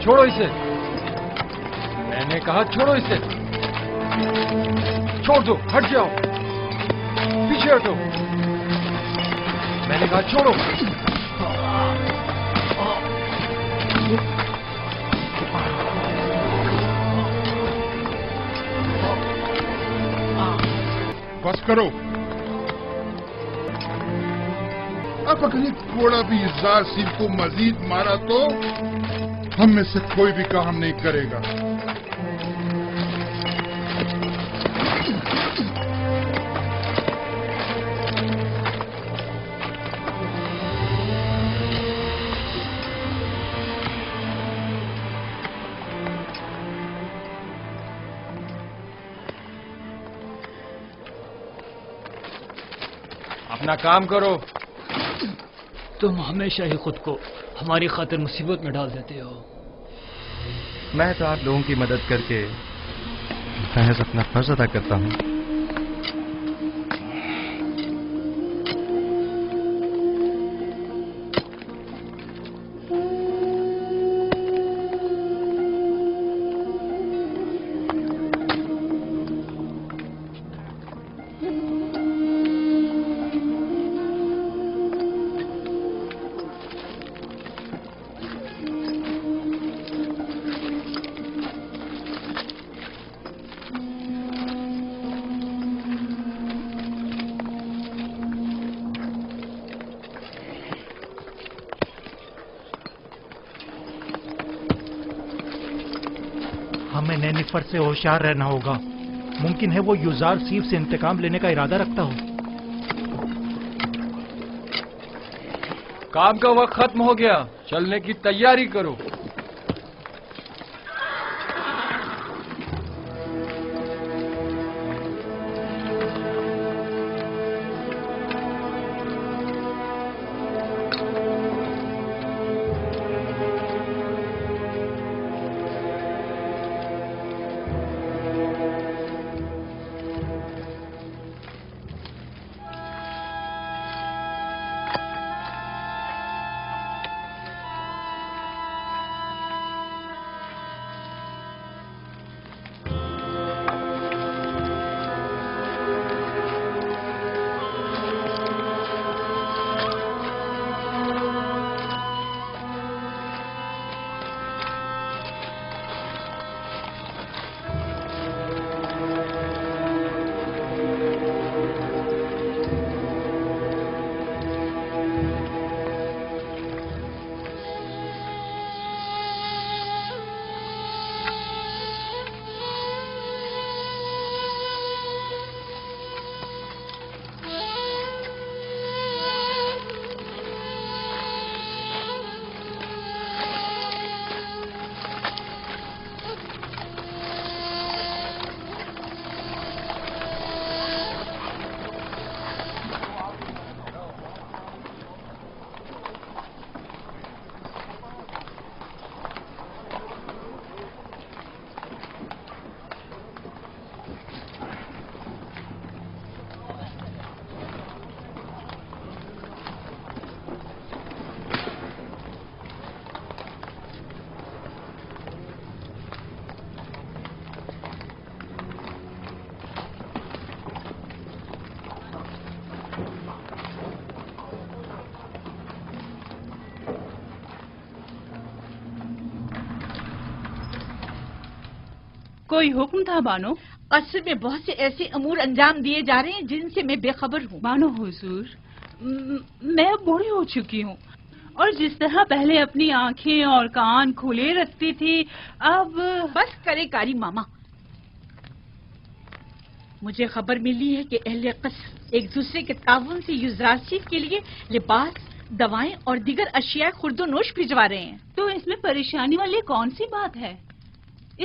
چھوڑو اسے، میں نے کہا چھوڑو اسے، چھوڑ دو، ہٹ جاؤ، پیچھے ہٹو، میں نے کہا چھوڑو۔ بس کرو، اب اگر یہ گھوڑا بھی یزدار سیف کو مزید مارا تو ہم میں سے کوئی بھی کام نہیں کرے گا۔ اپنا کام کرو۔ تم ہمیشہ ہی خود کو ہماری خاطر مصیبت میں ڈال دیتے ہو۔ میں تو آپ لوگوں کی مدد کر کے محض اپنا فرض ادا کرتا ہوں۔ ہمیں نینیفر سے ہوشیار رہنا ہوگا، ممکن ہے وہ یزدار سیف سے انتقام لینے کا ارادہ رکھتا ہو۔ کام کا وقت ختم ہو گیا، چلنے کی تیاری کرو۔ کوئی حکم تھا بانو؟ قصر میں بہت سے ایسے امور انجام دیے جا رہے ہیں جن سے میں بے خبر ہوں۔ بانو حضور، میں اب بوڑھی ہو چکی ہوں، اور جس طرح پہلے اپنی آنکھیں اور کان کھلے رکھتی تھی اب بس کرے کاری ماما۔ مجھے خبر ملی ہے کہ اہل قصر ایک دوسرے کے تعاون سے یزدار کے لیے لباس، دوائیں اور دیگر اشیاء خرد و نوش بھجوا رہے ہیں۔ تو اس میں پریشانی والی کون سی بات ہے؟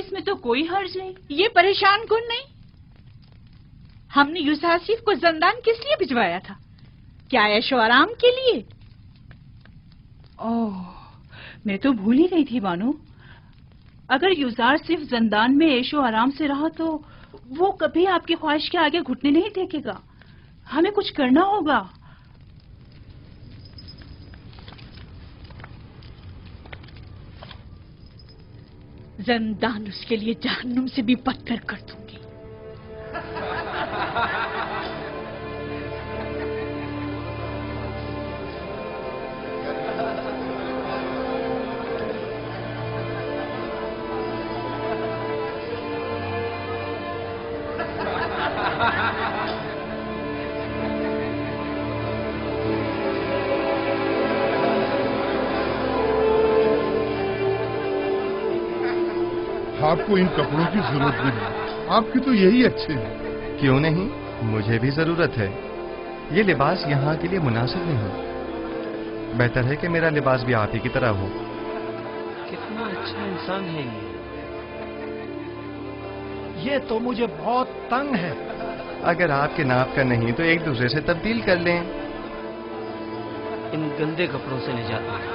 اس میں تو کوئی حرج نہیں۔ یہ پریشان کن نہیں، ہم نے یزدار کو زندان کس لیے بھجوایا تھا؟ کیا عیش و آرام کے لیے؟ اوہ، میں تو بھول ہی گئی تھی بانو۔ اگر یزدار صرف زندان میں عیش و آرام سے رہا تو وہ کبھی آپ کی خواہش کے آگے گھٹنے نہیں ٹیکے گا۔ ہمیں کچھ کرنا ہوگا۔ زندان اس کے لیے جہنم سے بھی بدتر کر دوں گی۔ آپ کو ان کپڑوں کی ضرورت نہیں، آپ کے تو یہی اچھے ہیں۔ کیوں نہیں؟ مجھے بھی ضرورت ہے۔ یہ لباس یہاں کے لیے مناسب نہیں، بہتر ہے کہ میرا لباس بھی آپ ہی کی طرح ہو۔ کتنا اچھا انسان ہے یہ تو مجھے بہت تنگ ہے۔ اگر آپ کے ناپ کا نہیں تو ایک دوسرے سے تبدیل کر لیں۔ ان گندے کپڑوں سے نجات ملے۔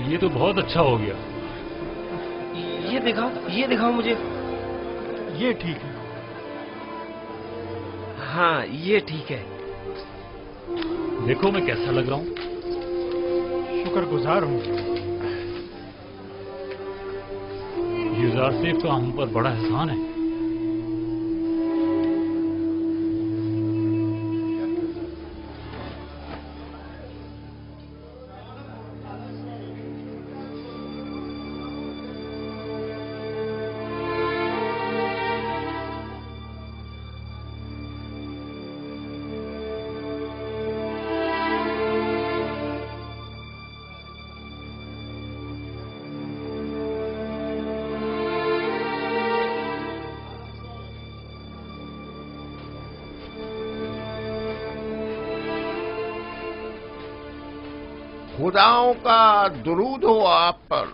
یہ تو بہت اچھا ہو گیا۔ یہ دکھاؤ مجھے۔ یہ ٹھیک ہے۔ ہاں یہ ٹھیک ہے۔ دیکھو میں کیسا لگ رہا ہوں۔ شکر گزار ہوں۔ یوزار سیف کا ہم پر بڑا احسان ہے۔ خداؤں کا درود ہو آپ پر۔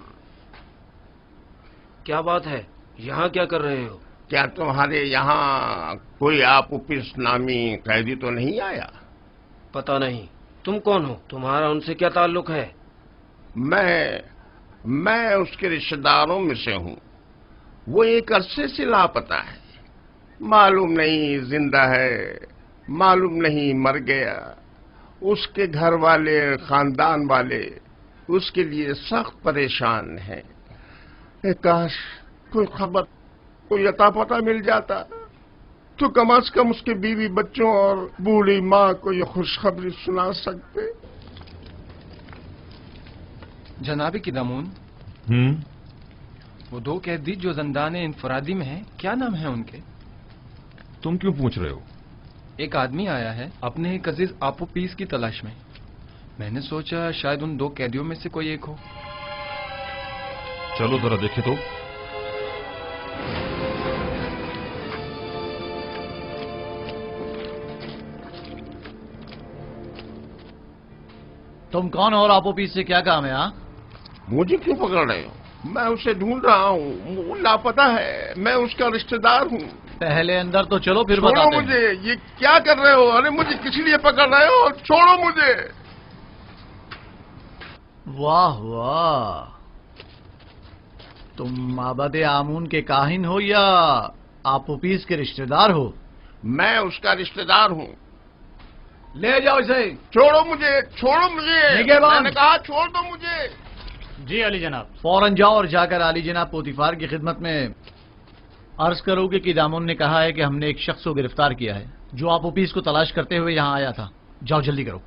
کیا بات ہے؟ یہاں کیا کر رہے ہو؟ کیا تمہارے یہاں کوئی آپوپس نامی قیدی تو نہیں آیا؟ پتہ نہیں۔ تم کون ہو؟ تمہارا ان سے کیا تعلق ہے؟ میں اس کے رشتہ داروں میں سے ہوں۔ وہ ایک عرصے سے لاپتہ ہے، معلوم نہیں زندہ ہے، معلوم نہیں مر گیا۔ اس کے گھر والے، خاندان والے اس کے لیے سخت پریشان ہیں۔ کاش کوئی خبر، کوئی عطا پتہ مل جاتا تو کم از کم اس کے بیوی بچوں اور بوڑھی ماں کو یہ خوشخبری سنا سکتے۔ جناب قدامون، وہ دو قیدی جو زندان انفرادی میں ہیں، کیا نام ہے ان کے؟ تم کیوں پوچھ رہے ہو؟ ایک آدمی آیا ہے اپنے ایک عزیز آپوپیس کی تلاش میں۔ میں نے سوچا شاید ان دو قیدیوں میں سے کوئی ایک ہو۔ چلو ذرا دیکھیں تو۔ تم کون ہو اور آپوپیس سے کیا کام ہے؟ ہاں مجھے کیوں پکڑ رہے ہو؟ میں اسے ڈھونڈ رہا ہوں، وہ لاپتہ ہے، میں اس کا رشتہ دار ہوں۔ پہلے اندر تو چلو پھر چھوڑو بتاتے ہیں۔ مجھے، یہ کیا کر رہے ہو؟ ارے مجھے کس لیے پکڑ رہے ہو؟ چھوڑو مجھے۔ واہ واہ، تم معبد آمون کے کاہن ہو یا آپوپیس کے رشتہ دار ہو؟ میں اس کا رشتہ دار ہوں۔ لے جاؤ اسے۔ چھوڑو مجھے، چھوڑو مجھے، نگہبان۔ میں نے کہا چھوڑ دو مجھے۔ جی علی جناب۔ فوراً جاؤ اور جا کر علی جناب پوتیفار کی خدمت میں عرض کرو کہ قدامون نے کہا ہے کہ ہم نے ایک شخص کو گرفتار کیا ہے جو آپوپیس کو تلاش کرتے ہوئے یہاں آیا تھا۔ جاؤ جلدی کرو۔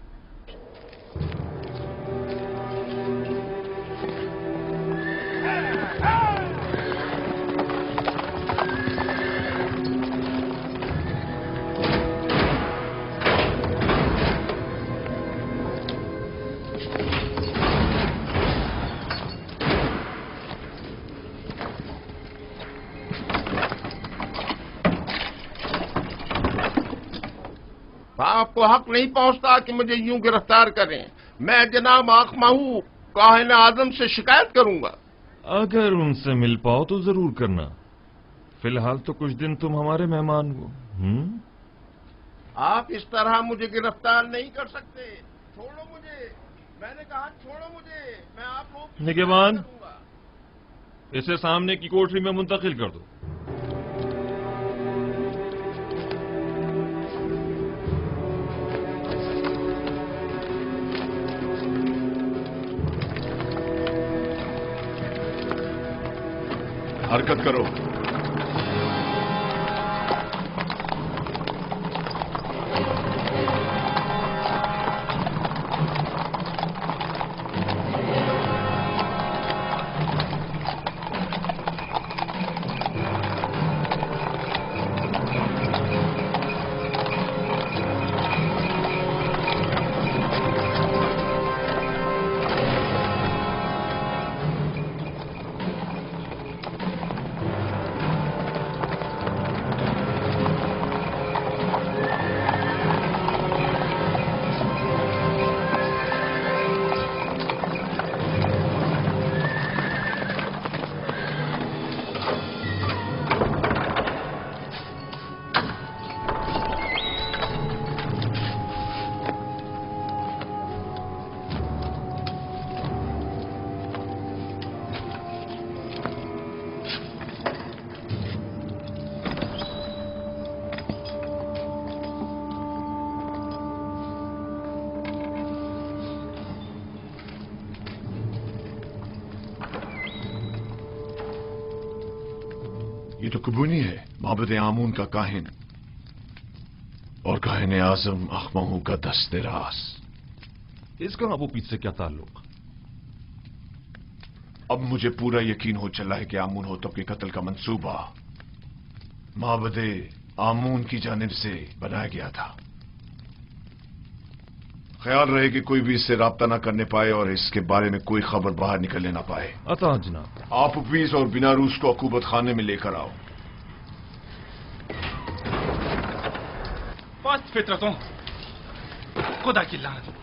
آپ کو حق نہیں پہنچتا کہ مجھے یوں گرفتار کریں۔ میں جناب آخ ماہو کاہن اعظم سے شکایت کروں گا۔ اگر ان سے مل پاؤ تو ضرور کرنا، فی الحال تو کچھ دن تم ہمارے مہمان ہو۔ آپ اس طرح مجھے گرفتار نہیں کر سکتے۔ چھوڑو مجھے، میں نے کہا چھوڑو مجھے، میں آپ لوگوں کی نگہبان، شکایت کروں گا۔ اسے سامنے کی کوٹری میں منتقل کر دو۔ हरकत करो। ये तो कुबूनी है, माबद आमून का काहिन और काहिन आजम अखमहू का दस्ते रास। इसका अबू पीछ से क्या ताल्लुक? अब मुझे पूरा यकीन हो चला है कि आमून होतब के कत्ल का मंसूबा माबद आमून की जानिब से बनाया गया था। ख्याल रहे कि कोई भी इससे राब्ता ना करने पाए और इसके बारे में कोई खबर बाहर निकलने ना पाए। अता जनाब। आप उपीस और बिना रूस को अकूबत खाने में लेकर आओ। पास्त फितरतों, खुदा की लानत,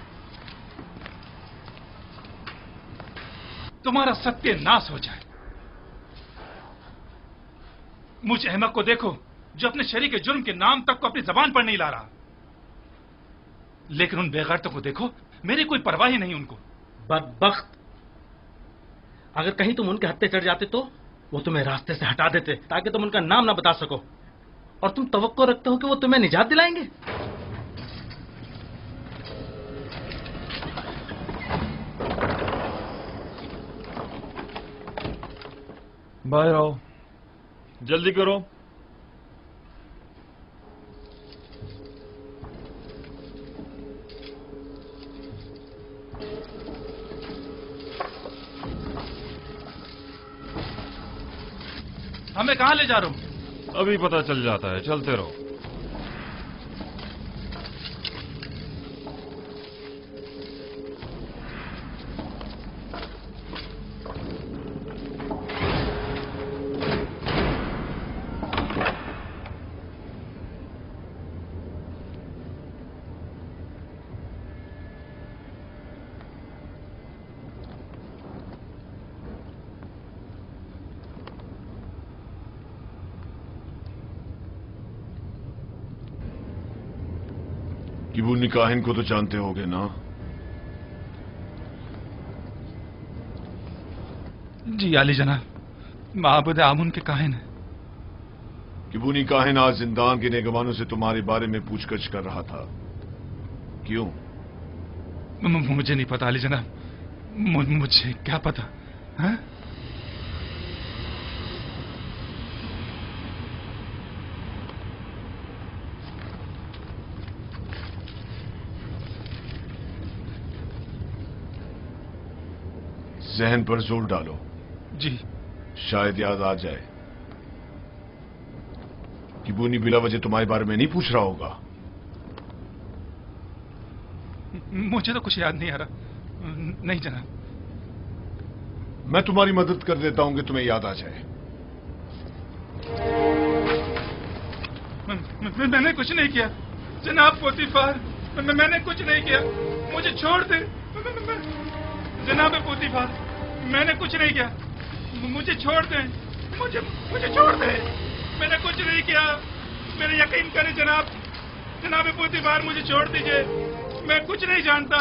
तुम्हारा सत्यानाश हो जाए। मुझ अहमक को देखो जो अपने शरीक के जुर्म के नाम तक को अपनी जबान पर नहीं ला रहा, लेकिन उन बेगैरतों को देखो, मेरी कोई परवाह ही नहीं उनको। बदबख्त, अगर कहीं तुम उनके हत्थे चढ़ जाते तो वो तुम्हें रास्ते से हटा देते ताकि तुम उनका नाम ना बता सको, और तुम तवक्को रखते हो कि वो तुम्हें निजात दिलाएंगे। बाहर आओ, जल्दी करो। हमें कहां ले जा रहे हो? अभी पता चल जाता है, चलते रहो। किबूनी काहिन को तो जानते होगे ना? जी आली जनाब, माबूद आमुन के काहिन है। किबूनी काहिन आज जिंदान के निगमानों से तुम्हारे बारे में पूछगछ कर रहा था, क्यों? मुझे नहीं पता आली जनाब, मुझे क्या पता है? जहन पर जोर डालो। जी। शायद याद आ जाए। किबूनी बिला वजह तुम्हारे बारे में नहीं पूछ रहा होगा। मुझे तो कुछ याद नहीं आ रहा। नहीं जनाब। मैं तुम्हारी मदद कर देता हूं कि तुम्हें याद आ जाए। मैंने कुछ नहीं किया जनाब पोतीफार, मैंने कुछ नहीं किया, मुझे छोड़ दे जनाब पोतीफार, मैंने कुछ नहीं किया, मुझे छोड़ दे, मुझे छोड़ दे, मैंने कुछ नहीं किया, मेरे यकीन करें जनाब पोतीफार, मुझे छोड़ दीजिए, मैं कुछ नहीं जानता,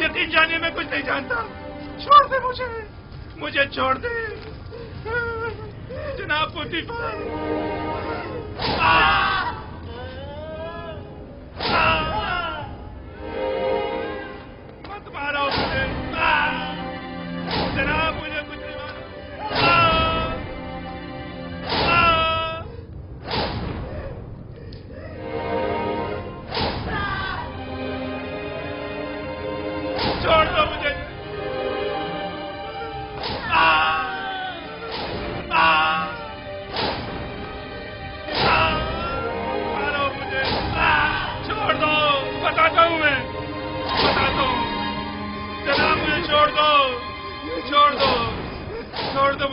यकीन जानिए मैं कुछ नहीं जानता, छोड़ दे मुझे छोड़ दे जनाब पोतीफार। मत मारो मुझे जनाब, मुझे कुछ नहीं मारो।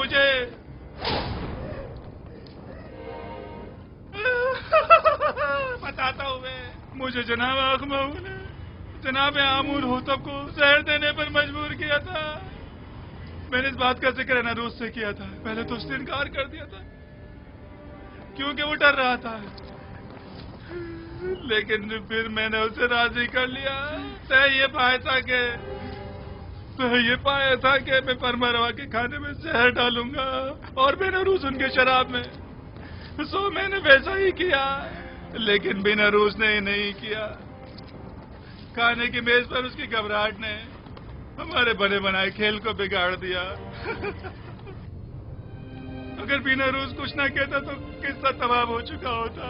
मुझे। बताता हूँ मैं, मुझे जनाब आखमाऊ ने जनाब आमूर होतब को जहर देने पर मजबूर किया था। मैंने इस बात का जिक्र नरूस से किया था, पहले तो उसने इनकार कर दिया था क्योंकि वो डर रहा था, लेकिन फिर मैंने उसे राजी कर लिया। तय ये पाया था कि मैं परमरवा के खाने में जहर डालूंगा और बेनरूस उनके शराब में। सो मैंने वैसा ही किया, लेकिन बेनरूस ने नहीं किया। खाने की मेज पर उसकी घबराहट ने हमारे बने बनाए खेल को बिगाड़ दिया। अगर बेनरूस कुछ ना कहता तो किस्सा तमाम हो चुका होता।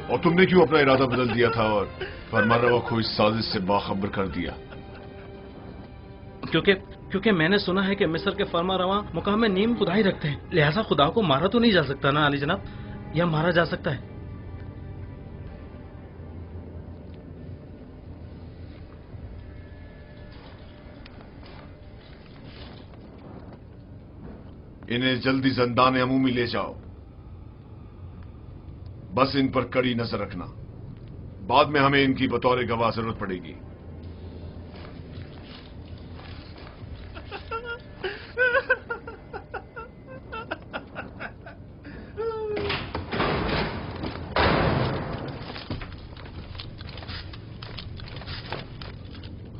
और तुमने क्यों अपना इरादा बदल दिया था और फरमानरवा को इस साजिश से बाखबर कर दिया? क्योंकि मैंने सुना है कि मिस्र के फरमारवा मुकाम में नीम खुदा ही रखते हैं, लिहाजा खुदा को मारा तो नहीं जा सकता ना अली जनाब, या मारा जा सकता है? इन्हें जल्दी ज़िंदान अमूमी ले जाओ, बस इन पर कड़ी नजर रखना, बाद में हमें इनकी बतौर गवाह जरूरत पड़ेगी।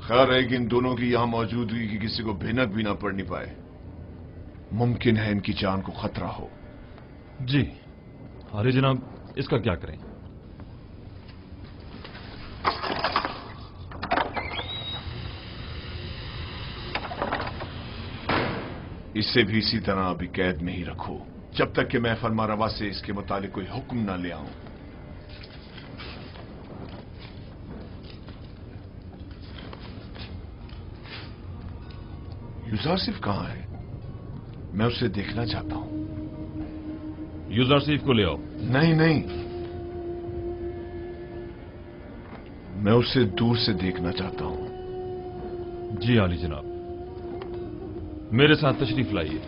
खैर है कि इन दोनों की यहां मौजूदगी की किसी को भिनक भी ना पड़नी पाए। मुमकिन है इनकी जान को खतरा हो। जी अरे जनाब, इसका क्या करें? इसे भी इसी तरह अभी कैद में ही रखो, जब तक कि मैं फरमारवा से इसके मुतालिक कोई हुक्म ना ले आऊं। यूजारसिफ कहां है? मैं उसे देखना चाहता हूं। यूजारसिफ को ले आओ। नहीं नहीं, मैं उसे दूर से देखना चाहता हूं। जी आली जनाब, मेरे साथ तशरीफ लाइए।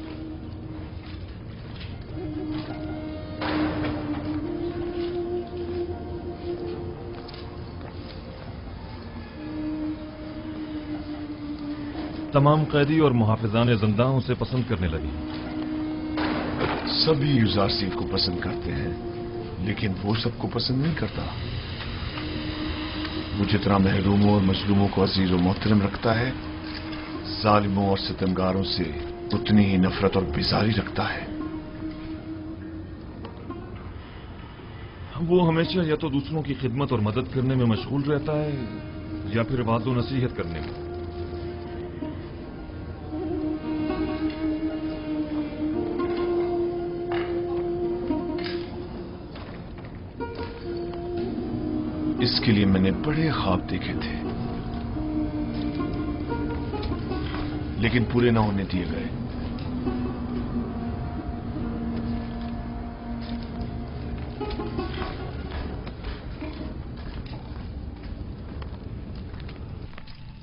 तमाम कैदी और मुहाफिजान ज़िंदा उसे पसंद करने लगी। सभी यूजारसिफ को पसंद करते हैं, लेकिन वो सबको पसंद नहीं करता। वो जितना महरूमों और मजलूमों को अजीज और मोहतरम रखता है, जालिमों और सितमगारों से उतनी ही नफरत और बेजारी रखता है। वो हमेशा या तो दूसरों की खिदमत और मदद करने में मशगूल रहता है या फिर वाज़ो नसीहत करने में। इसके लिए मैंने बड़े ख्वाब देखे थे, लेकिन पूरे ना होने दिए गए।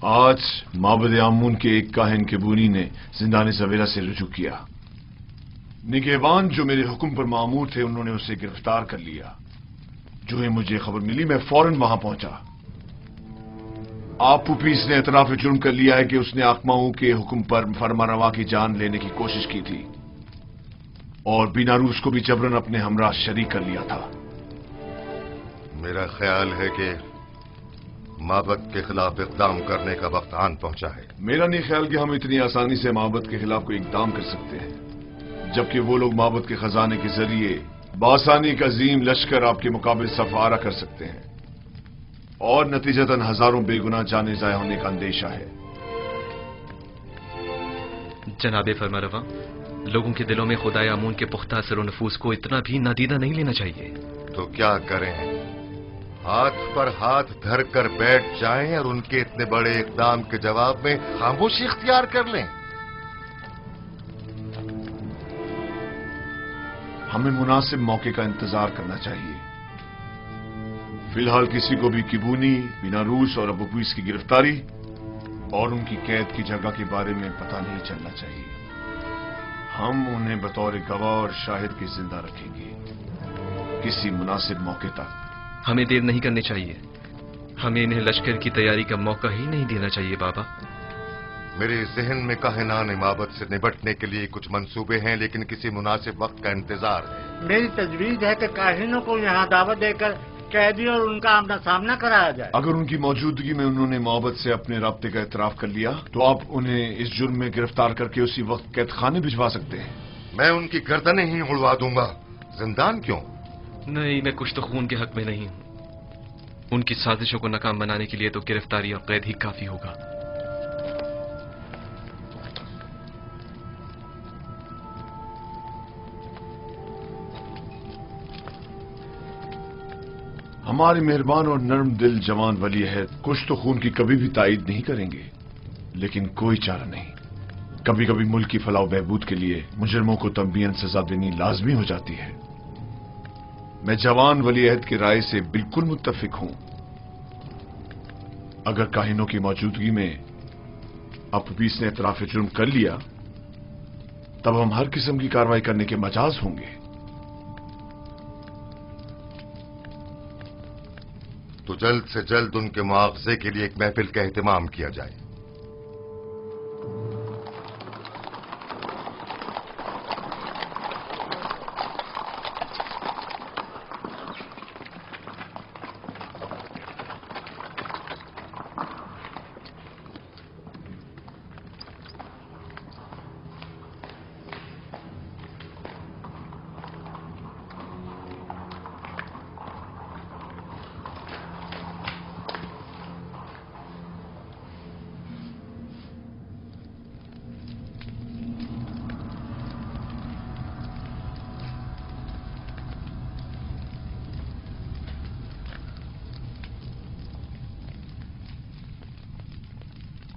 आज माबद आमून के एक काहिन केबूनी ने जिंदान सवेरा से रुजू किया। निगहबान जो मेरे हुक्म पर मामूर थे, उन्होंने उसे गिरफ्तार कर लिया। जो ही मुझे खबर मिली, मैं फौरन वहां पहुंचा। आप पुपीस ने एतराफ जुर्म कर लिया है कि उसने आकमाऊ के हुक्म पर फरमारवा की जान लेने की कोशिश की थी और बीनारूस को भी जबरन अपने हमरा शरीक कर लिया था। मेरा ख्याल है कि माबद के खिलाफ इक़दाम करने का वक्त आन पहुंचा है। मेरा नहीं ख्याल कि हम इतनी आसानी से माबद के खिलाफ कोई इक़दाम कर सकते हैं, जबकि वो लोग माबद के खजाने के जरिए बासानी का अजीम लश्कर आपके मुकाबले सफारा कर सकते हैं और नतीजतन हजारों बेगुनाह जाने जाया होने का अंदेशा है। जनाबे फरमारवा, लोगों के दिलों में खुदाए आमून के पुख्ता असर नफूस को इतना भी नादीदा नहीं लेना चाहिए। तो क्या करें? हाथ पर हाथ धर कर बैठ जाएं और उनके इतने बड़े इक़दाम के जवाब में खामोशी इख्तियार कर लें? हमें मुनासिब मौके का इंतजार करना चाहिए। फिलहाल किसी को भी किबूनी, बीनारूस और अबूपीस की गिरफ्तारी और उनकी कैद की जगह के बारे में पता नहीं चलना चाहिए। हम उन्हें बतौर गवाह और शाहिद के जिंदा रखेंगे किसी मुनासिब मौके तक। हमें देर नहीं करनी चाहिए। हमें इन्हें लश्कर की तैयारी का मौका ही नहीं देना चाहिए बाबा। मेरे जहन में काहिनान इमामत से निपटने के लिए कुछ मंसूबे हैं, लेकिन किसी मुनासिब वक्त का इंतजार है। मेरी तजवीज है कि काहिनों को यहाँ दावत देकर कैदी और उनका आमना सामना कराया जाए। अगर उनकी मौजूदगी में उन्होंने मोहब्बत से अपने राब्ते का इतराफ कर लिया तो आप उन्हें इस जुर्म में गिरफ्तार करके उसी वक्त कैद खाने भिजवा सकते हैं। मैं उनकी गर्दनें ही उड़वा दूंगा, जिंदान क्यों? नहीं, मैं कुछ तो खून के हक में नहीं हूं। उनकी साजिशों को नाकाम बनाने के लिए तो गिरफ्तारी और कैद ही काफी होगा। हमारे मेहरबान और नर्म दिल जवान वली अहद कुछ तो खून की कभी भी तायीद नहीं करेंगे, लेकिन कोई चारा नहीं। कभी कभी मुल्क की फलाह बहबूद के लिए मुजरमों को तंबीहन सजा देनी लाजमी हो जाती है। मैं जवान वली अहद की राय से बिल्कुल मुत्तफिक हूं। अगर काहिनों की मौजूदगी में अपबीस ने इतराफ जुर्म कर लिया तब हम हर किस्म की कार्रवाई करने के मजाज होंगे। तो जल्द से जल्द उनके मुआवजे के लिए एक महफिल का एहतमाम किया जाए।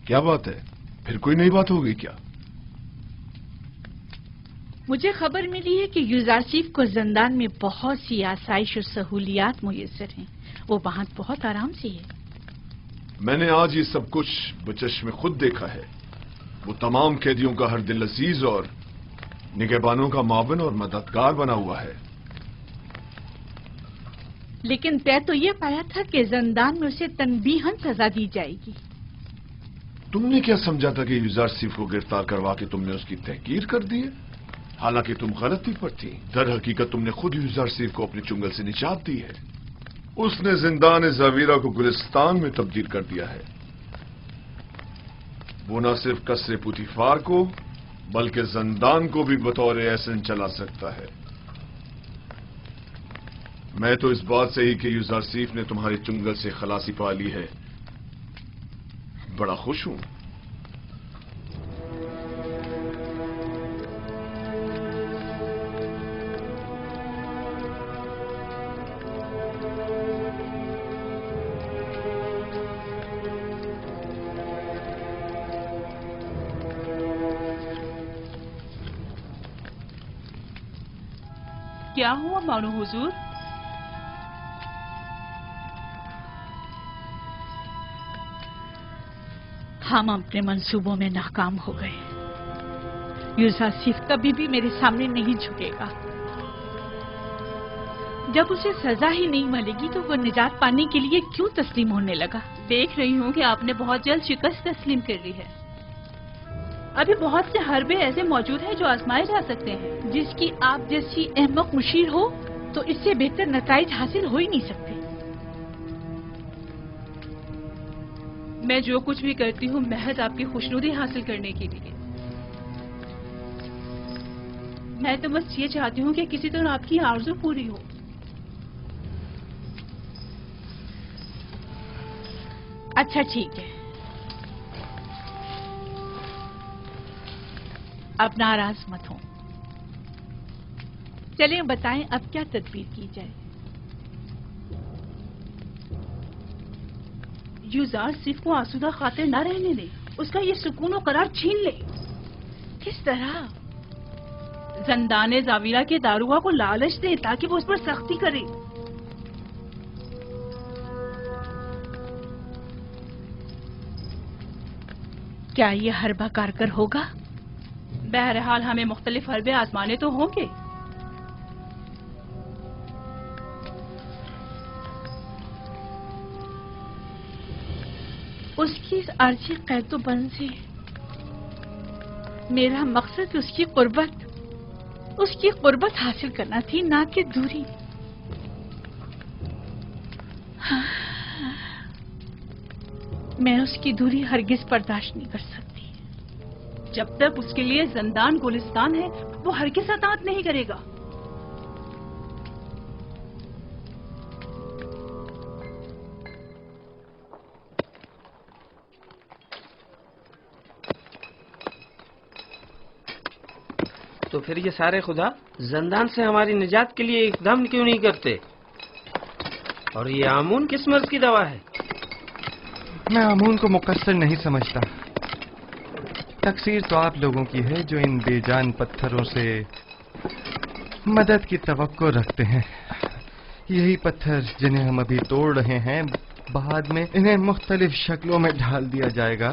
क्या बात है, फिर कोई नई बात हो गई क्या? मुझे खबर मिली है कि यूजारसीफ को जिंदान में बहुत सी आसाइश और सहूलियात मुयस्सर हैं। वो वहां बहुत आराम से है। मैंने आज ये सब कुछ बचश्मे खुद देखा है। वो तमाम कैदियों का हर दिल अजीज और निगहबानों का मावन और मददगार बना हुआ है। लेकिन तय तो ये पाया था कि जिंदान में उसे तनबीहन सजा दी जाएगी। तुमने क्या समझा था कि यूजारसीफ को गिरफ्तार करवा के तुमने उसकी तहकीर कर दी है? हालांकि तुम गलती पर थी। दर हकीकत तुमने खुद यूजारसीफ को अपने चुंगल से निजात दी है। उसने जिंदान ज़ावीरा को गुलिस्तान में तब्दील कर दिया है। वो न सिर्फ कसरे पुतीफार को बल्कि जिंदान को भी बतौर एहसन चला सकता है। मैं तो इस बात से ही कि यूजारसीफ ने तुम्हारे चुंगल से खलासी पा ली है बड़ा खुश हूं। क्या हुआ मानो हुजूर? हम अपने मंसूबों में नाकाम हो गए। यूजारसीफ कभी भी मेरे सामने नहीं झुकेगा। जब उसे सजा ही नहीं मिलेगी तो वो निजात पाने के लिए क्यों तस्लीम होने लगा? देख रही हूँ कि आपने बहुत जल्द शिकस्त तस्लीम कर ली है। अभी बहुत से हरबे ऐसे मौजूद हैं जो आजमाए जा सकते हैं। जिसकी आप जैसी अहमक मुशीर हो तो इससे बेहतर नताइज हासिल हो ही नहीं सकते। मैं जो कुछ भी करती हूँ महज आपकी खुशनुदी हासिल करने के लिए। मैं तो बस ये चाहती हूँ कि किसी तरह आपकी आरज़ू पूरी हो। अच्छा ठीक है, अब नाराज मत हो। चलिए बताएं अब क्या तदबीर की जाए। यूजारसीफ को आसूदा खातिर न रहने दे, उसका ये सुकून और करार छीन ले। किस तरह? जिंदान ज़ावीरा के दारुआ को लालच दे ताकि वो उस पर सख्ती करे। क्या ये हरबा कारगर होगा? बहरहाल हमें मुख्तलिफ हरबे आजमाने तो होंगे। उसकी इस आर्जी कैदोबंद से मेरा मकसद उसकी कुर्बत हासिल करना थी, ना कि दूरी। मैं उसकी दूरी हरगिज बर्दाश्त नहीं कर सकती। जब तक उसके लिए जिंदान गुलिस्तान है वो हरगिज अतात नहीं करेगा। तो फिर ये सारे खुदा जिंदान से हमारी निजात के लिए इकदाम क्यों नहीं करते? और ये आमून किस मर्ज की दवा है? मैं आमून को मुकस्सर नहीं समझता। तकसीर तो आप लोगों की है जो इन बेजान पत्थरों से मदद की तवक्को रखते हैं। यही पत्थर जिन्हें हम अभी तोड़ रहे हैं, बाद में इन्हें मुख्तलिफ शक्लों में ढाल दिया जाएगा,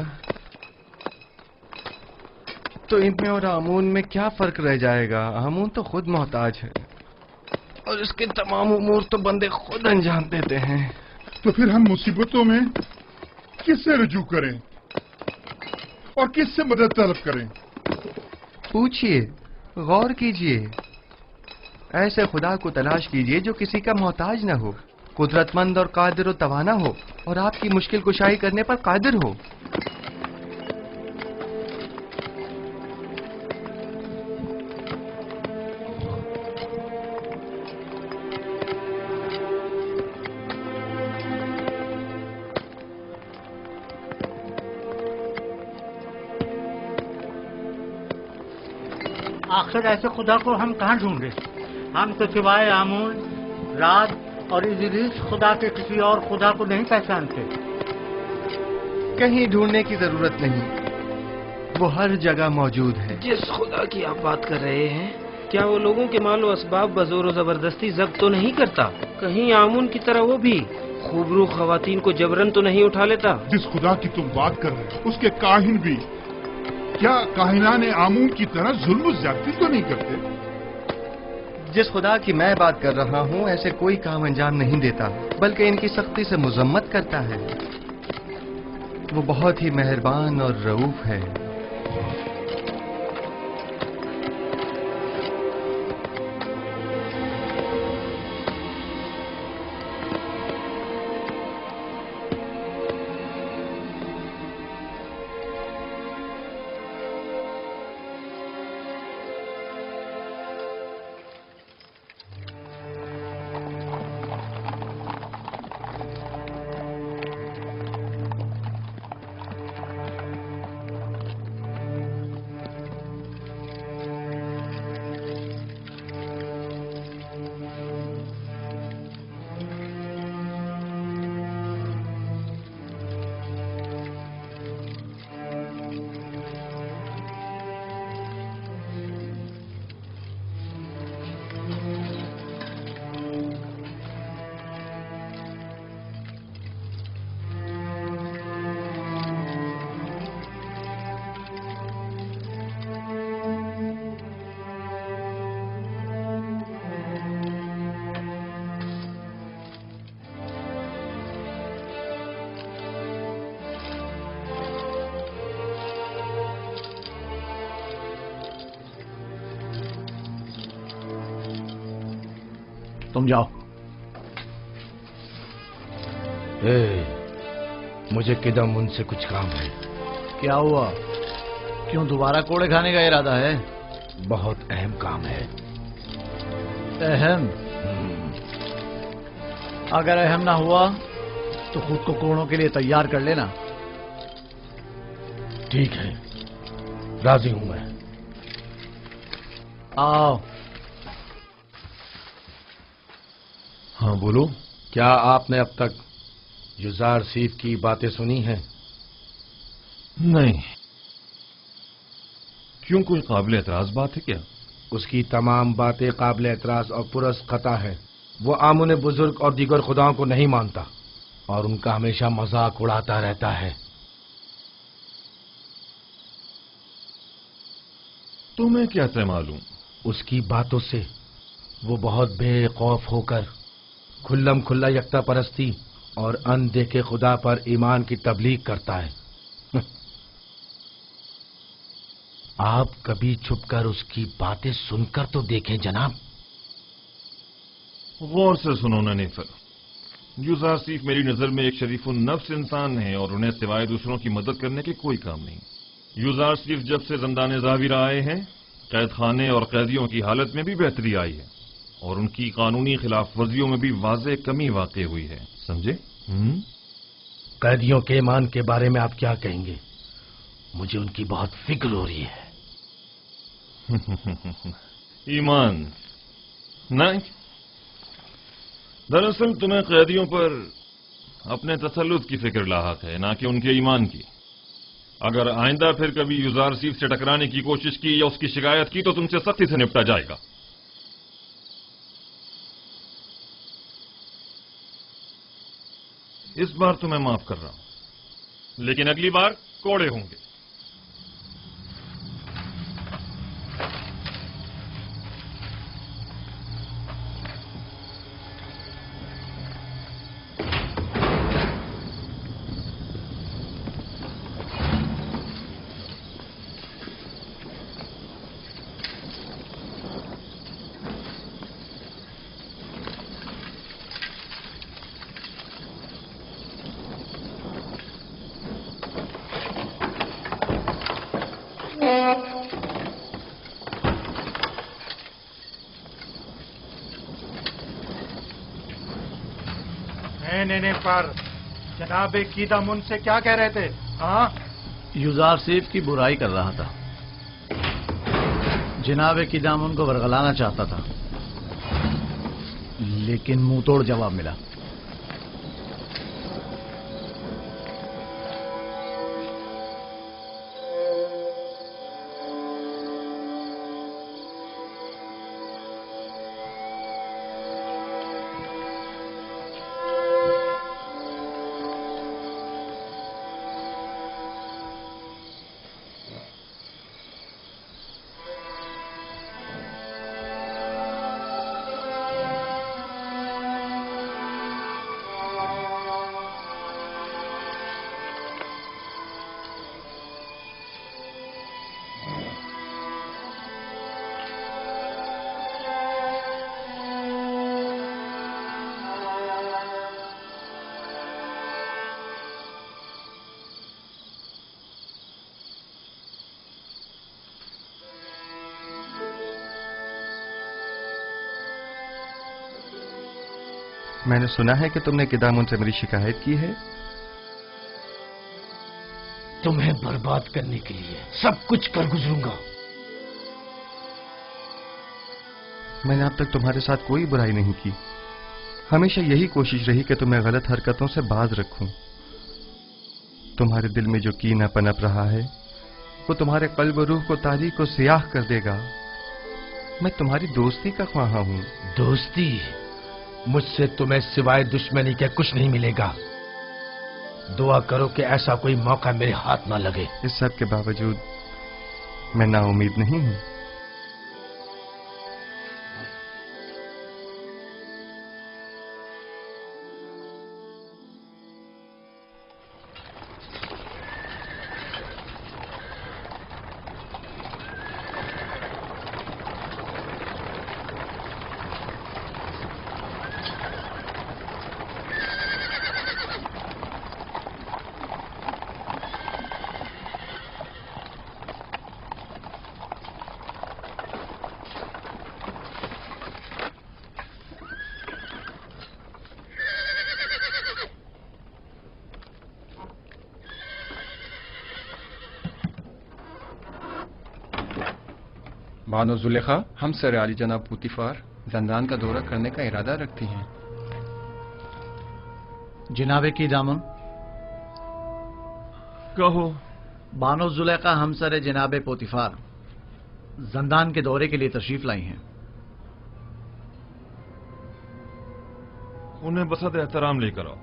तो इनमें और आमून में क्या फर्क रह जाएगा? आमून तो खुद मोहताज है और इसके तमाम उमूर तो बंदे खुद अंजाम देते हैं। तो फिर हम मुसीबतों में किससे रुजू करें और किससे मदद तलब करें? पूछिए, गौर कीजिए, ऐसे खुदा को तलाश कीजिए जो किसी का मोहताज न हो, कुदरतमंद और कादिर व तवाना हो और आपकी मुश्किल कुशाई करने पर कादिर हो। आखिर ऐसे खुदा को हम कहाँ ढूंढे? हम तो सिवाय आमून, राज और इजरीस खुदा के किसी और खुदा को नहीं पहचानते। कहीं ढूंढने की जरूरत नहीं, वो हर जगह मौजूद है। जिस खुदा की आप बात कर रहे हैं, क्या वो लोगों के मालो असबाब बजोर जबरदस्ती जब्त तो नहीं करता? कहीं आमून की तरह वो भी खूबरू खवातीन को जबरन तो नहीं उठा लेता? जिस खुदा की तुम बात कर रहे हो, उसके काहिन भी क्या काहिनान आमून की तरह जुल्म ज्यादती तो नहीं करते? जिस खुदा की मैं बात कर रहा हूँ ऐसे कोई काम अंजाम नहीं देता, बल्कि इनकी सख्ती से मुजम्मत करता है। वो बहुत ही मेहरबान और रऊफ है। तुम जाओ। मुझे किदम उनसे कुछ काम है। क्या हुआ? क्यों दोबारा कोड़े खाने का इरादा है? बहुत अहम काम है। अहम? अगर अहम ना हुआ तो खुद को कोड़ों के लिए तैयार कर लेना। ठीक है, राजी हूं मैं। आओ। हाँ बोलो। क्या आपने अब तक युजार सीफ की बातें सुनी हैं? नहीं। क्यों, कोई काबिल एतराज बात है क्या? उसकी तमाम बातें काबिल एतराज और पुरस खता है। वो आमुन बुजुर्ग और दीगर खुदाओं को नहीं मानता और उनका हमेशा मजाक उड़ाता रहता है। तुम्हें कैसे मालूम? उसकी बातों से वो बहुत बेखौफ होकर खुल्लम खुल्ला यकता परस्ती और अनदेखे खुदा पर ईमान की तबलीग करता है। आप कभी छुपकर उसकी बातें सुनकर तो देखें जनाब। गौर से सुनो ना नेफर, यूज़ार सीफ मेरी नजर में एक शरीफुन नफ्स इंसान है और उन्हें सिवाय दूसरों की मदद करने के कोई काम नहीं। यूज़ार सीफ जब से ज़िंदाने ज़ाहिर आए हैं, कैद खाने और कैदियों की हालत में भी बेहतरी आई है और उनकी कानूनी खिलाफ वर्जियों में भी वाज़े कमी वाक़ई हुई है। समझे? कैदियों के ईमान के बारे में आप क्या कहेंगे? मुझे उनकी बहुत फिक्र हो रही है। ईमान नहीं, दरअसल तुम्हें कैदियों पर अपने तसल्लुत की फिक्र लाहक है, ना कि उनके ईमान की। अगर आइंदा फिर कभी यूज़ार सीफ से टकराने की कोशिश की या उसकी शिकायत की तो तुमसे सख्ती से निपटा जाएगा। इस बार तो मैं माफ कर रहा हूं, लेकिन अगली बार कोड़े होंगे। नहीं, पर जनाब कीदामुन से क्या कह रहे थे? हाँ, यूज़ार सीफ की बुराई कर रहा था। जनाब कीदामुन को वरगलाना चाहता था, लेकिन मुंह तोड़ जवाब मिला। मैंने सुना है कि तुमने किदामुन से मेरी शिकायत की है। तुम्हें बर्बाद करने के लिए सब कुछ कर गुजरूंगा। मैंने अब तक तुम्हारे साथ कोई बुराई नहीं की। हमेशा यही कोशिश रही कि तुम्हें गलत हरकतों से बाज रखूं। तुम्हारे दिल में जो कीना पनप रहा है वो तुम्हारे कल्ब रूह को तारीक और सियाह कर देगा। मैं तुम्हारी दोस्ती का ख्वाहा हूं। दोस्ती? मुझसे तुम्हें सिवाय दुश्मनी के कुछ नहीं मिलेगा। दुआ करो कि ऐसा कोई मौका मेरे हाथ ना लगे। इस सब के बावजूद मैं नाउम्मीद नहीं हूं। बानो जुलेखा, हम सर आली जनाब पुतिफार जंदान का दौरा करने का इरादा रखती हैं। जनाबे की दामन कहो। बानो जुलेखा हमसर जनाबे पोतिफार जंदान के दौरे के लिए तशरीफ लाई हैं। उन्हें बसत एहतराम लेकर आओ।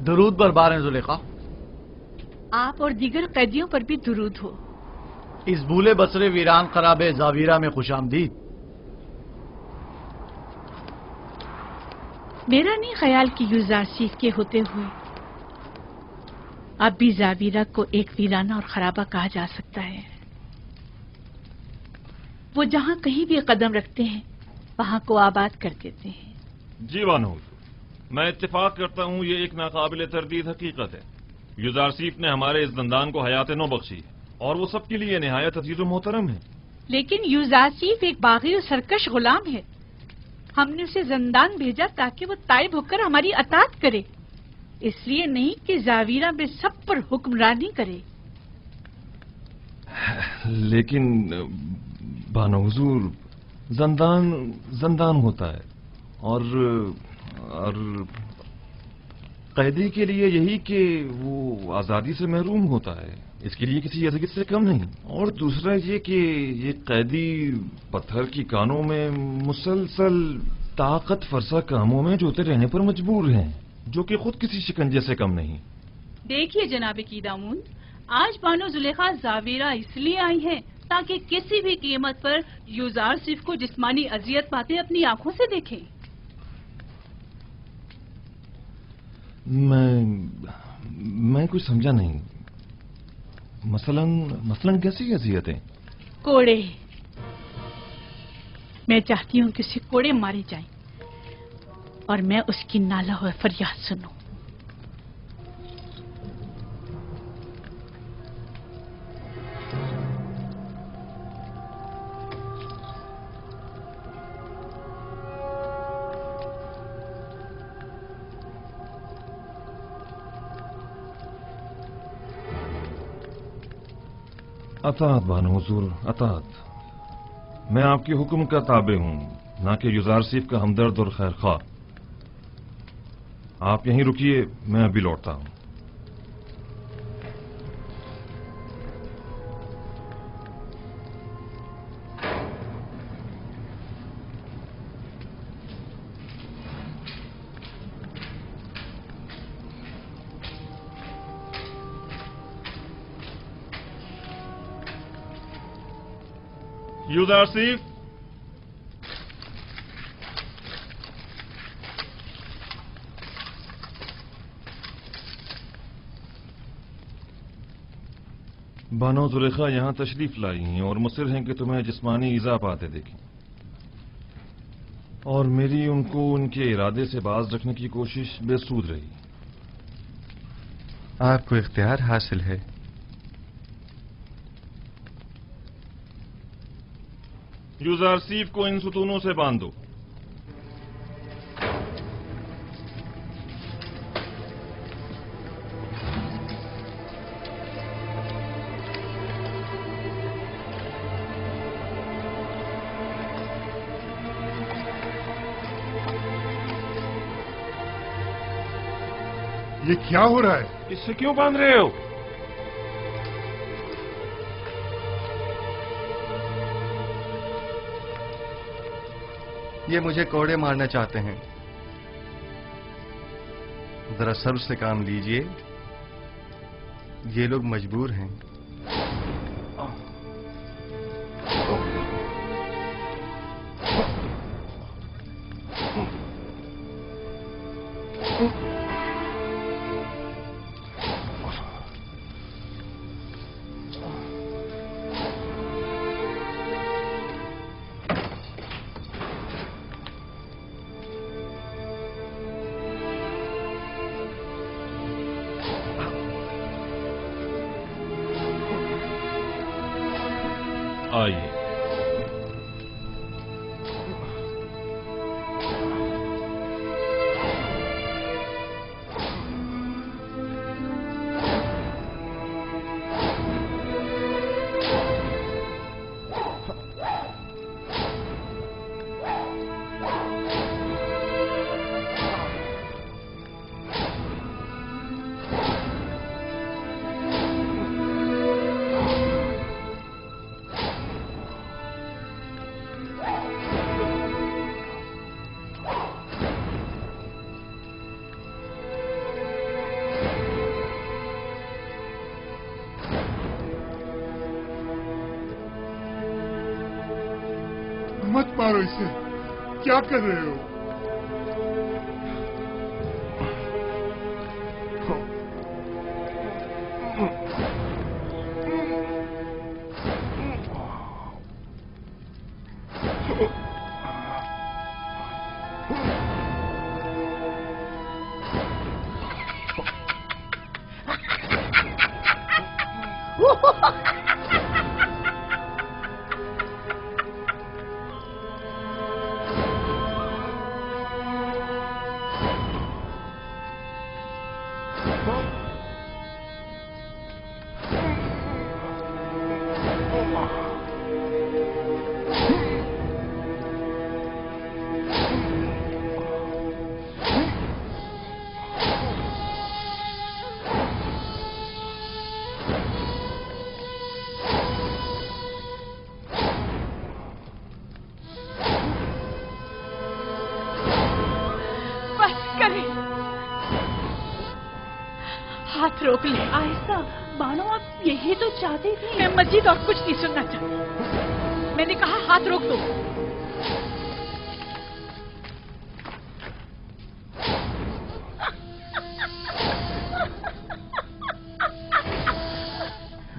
दरूद बरबार हैं जुलेखा। आप और दीगर कैदियों पर भी दुरूद हो। इस भूले बसरे वीरान खराबे जावीरा में खुशामदीद। मेरा नहीं ख्याल कि यूजारसीफ के होते हुए अब भी जावीरा को एक वीराना और खराबा कहा जा सकता है। वो जहां कहीं भी कदम रखते हैं वहां को आबाद कर देते हैं। जी बानो, मैं इत्तेफाक करता हूँ ये एक नाकाबिले तरदीद हकीकत है। यूजारसीफ ने हमारे इस जंदान को हयात नो बख्शी है और वो सबके लिए निहायत अजीज मोहतरम है। लेकिन यूजारसीफ एक बागी और सरकश गुलाम है। हमने उसे जंदान भेजा ताकि वो ताइब होकर हमारी अतात करे, इसलिए नहीं कि जावीरा में सब पर हुक्मरानी करे। लेकिन बानो हुजूर, जंदान होता है और कैदी के लिए यही कि वो आजादी से महरूम होता है, इसके लिए किसी अज़ियत से कम नहीं। और दूसरा ये कि ये कैदी पत्थर की कानों में मुसलसल ताकत फरसा कामों में जोते रहने पर मजबूर हैं, जो कि खुद किसी शिकंजे से कम नहीं। देखिए जनाब कीदामून, आज बानो जुलेखा जावीरा इसलिए आई हैं ताकि किसी भी कीमत पर यूजारसीफ को जिस्मानी अजियत पाते अपनी आंखों से देखें। मैं कुछ समझा नहीं। मसलन कैसी अजियतें? कोड़े। मैं चाहती हूं कि उसे कोड़े मारे जाएं और मैं उसकी नाला हुआ फरियाद सुनूं। अतात बानो हुजूर, अतात। मैं आपके हुक्म का ताबे हूं, ना कि यूजारसीफ का हमदर्द और खैर खा। आप यहीं रुकिए, मैं अभी लौटता हूं। यूजारसीफ, बानो जुलेखा यहां तशरीफ लाई हैं और मुसिर हैं कि तुम्हें जिस्मानी ईजा पाते देखें, और मेरी उनको उनके इरादे से बाज रखने की कोशिश बेसूद रही। आपको इख्तियार हासिल है। यूजारसीफ को इन सुतूनों से बांधो। ये क्या हो रहा है? इससे क्यों बांध रहे हो? ये मुझे कोड़े मारना चाहते हैं। जरा सब्र से काम लीजिए, ये लोग मजबूर हैं। आइए। मत मारो इसे, क्या कर रहे हो? हाथ रोक ले। आहिस्ता, बानो आप यही तो चाहती थी। मैं मजीद और कुछ नहीं सुनना चाहती। मैंने कहा हाथ रोक दो।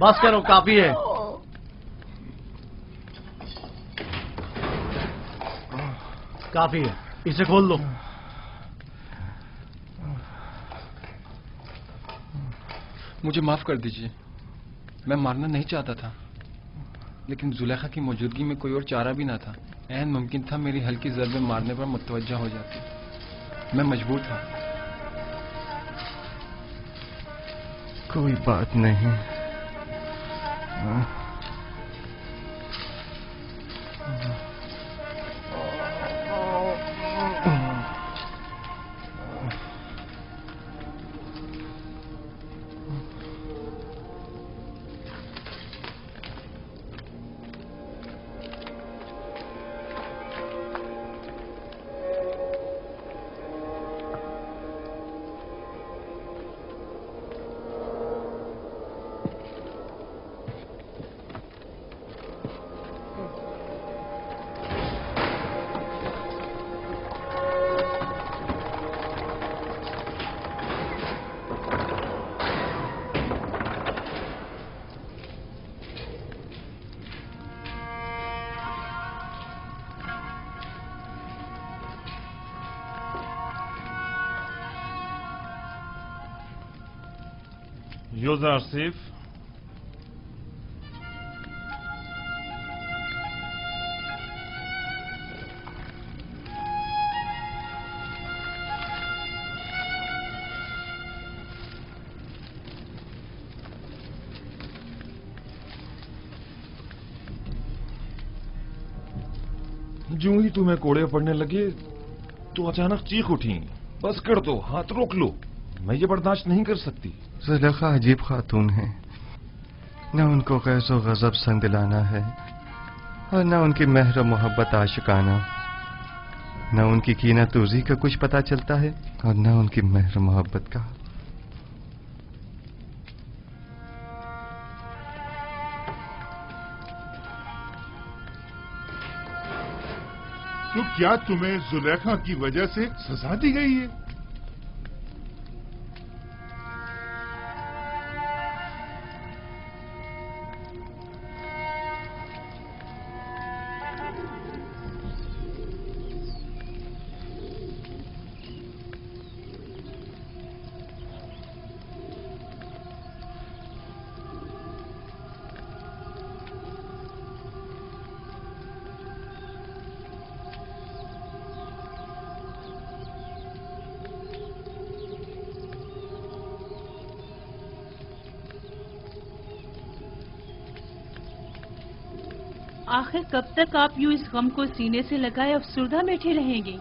बस करो, काफी है। काफी है, इसे खोल दो। मुझे माफ कर दीजिए, मैं मारना नहीं चाहता था, लेकिन जुलेखा की मौजूदगी में कोई और चारा भी ना था। ऐन मुमकिन था मेरी हल्की ज़रबे मारने पर मुतवज्जा हो जाती। मैं मजबूर था। कोई बात नहीं। यूज़र आसिफ, जो ही तुम्हें कोड़े पड़ने लगे तो अचानक चीख उठी। बस कर दो, हाथ रोक लो, मैं ये बर्दाश्त नहीं कर सकती। जुलेखा अजीब खातून है, न उनको गैज़ो गज़ब संदिलाना है और न उनकी मेहर मोहब्बत आशिकाना, न उनकी कीना तूज़ी का कुछ पता चलता है और न उनकी मेहर मोहब्बत का। तो क्या तुम्हें जुलेखा की वजह से सजा दी गई है? आखिर कब तक आप यूं इस गम को सीने से लगाए अफसुर्दा बैठे रहेंगे?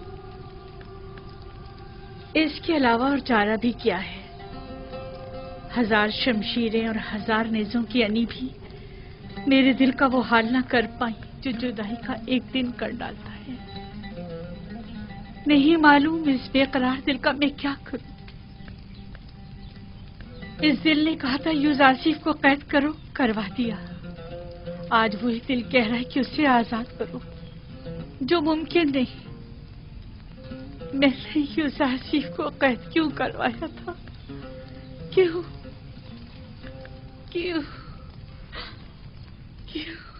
इसके अलावा और चारा भी क्या है? हजार शमशीरें और हजार नेजों की अनी भी मेरे दिल का वो हाल ना कर पाई जो जुदाई का एक दिन कर डालता है। नहीं मालूम इस बेकरार दिल का मैं क्या करूं। इस दिल ने कहा था यूज़ आसिफ को कैद करो, करवा दिया। आज वही दिल कह रहा है कि उसे आजाद करो। जो मुमकिन नहीं। मैंने यूजारसीफ को कैद क्यों करवाया था? क्यों क्यों क्यों?